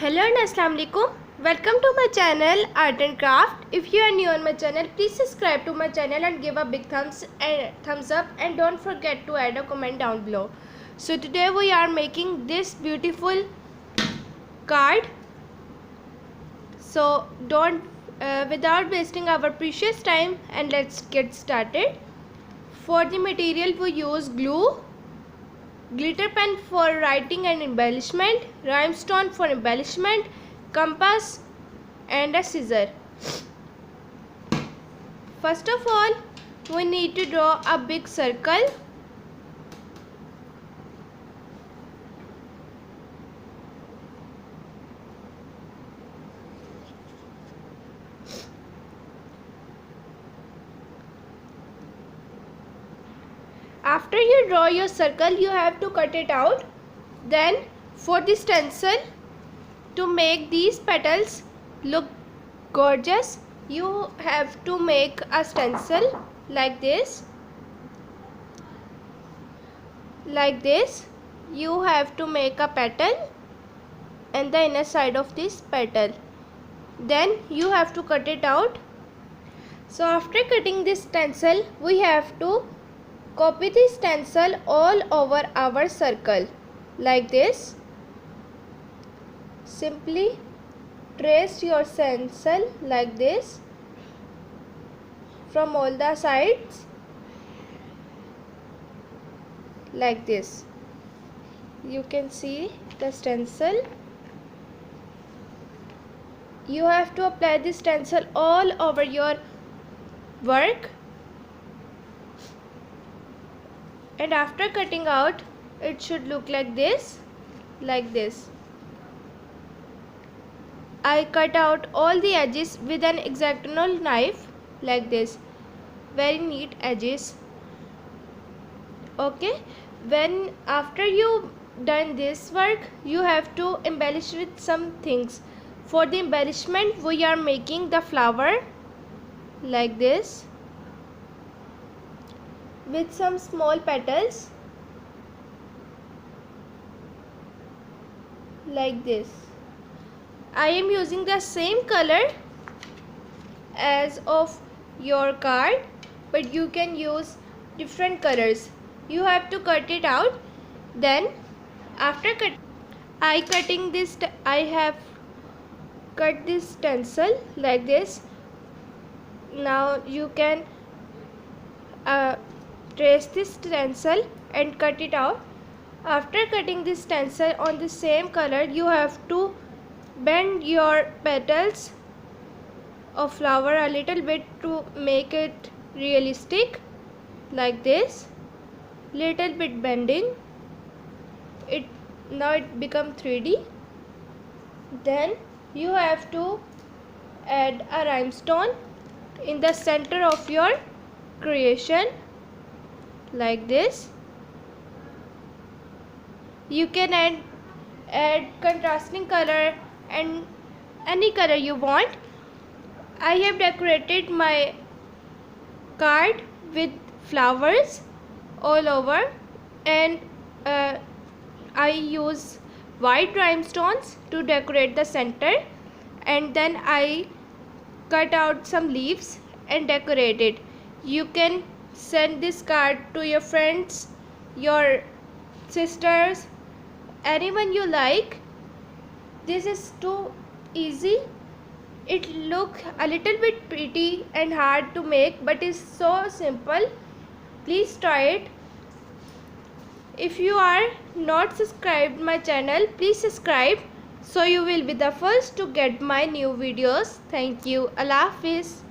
Hello and Assalamu alaikum. Welcome to my channel Art and Craft. If you are new on my channel, please subscribe to my channel and give a big thumbs up, and don't forget to add a comment down below. So today we are making this beautiful card. So without wasting our precious time, and let's get started. For the material we use glue, glitter pen for writing and embellishment, rhinestone for embellishment, compass and a scissor. First of all, we need to draw a big circle. After you draw your circle, you have to cut it out. Then for the stencil, to make these petals look gorgeous, you have to make a stencil like this. Like this, you have to make a petal and the inner side of this petal. Then you have to cut it out. So after cutting this stencil, we have to copy the stencil all over our circle like this. Simply trace your stencil like this from all the sides like this. You can see the stencil. You have to apply the stencil all over your work. And after cutting out, it should look like this, I cut out all the edges with an X-Acto knife like this. Very neat edges. Okay, when after you done this work, you have to embellish with some things. For the embellishment, we are making the flower like this, with some small petals like this. I am using the same color as of your card, but you can use different colors. You have to cut it out. Then after I have cut this stencil like this. Now you can trace this stencil and cut it out. After cutting this stencil on the same color, you have to bend your petals of flower a little bit to make it realistic like this. Little bit bending. Now it become 3D. Then you have to add a rhinestone in the center of your creation like this. You can add contrasting color and any color you want. I have decorated my card with flowers all over, and I use white rhinestones to decorate the center, and then I cut out some leaves and decorate it. You can send this card to your friends, your sisters, anyone you like. This is too easy. It looks a little bit pretty and hard to make, but it's so simple. Please try it. If you are not subscribed my channel, please subscribe so you will be the first to get my new videos. Thank you. Allah Hafiz.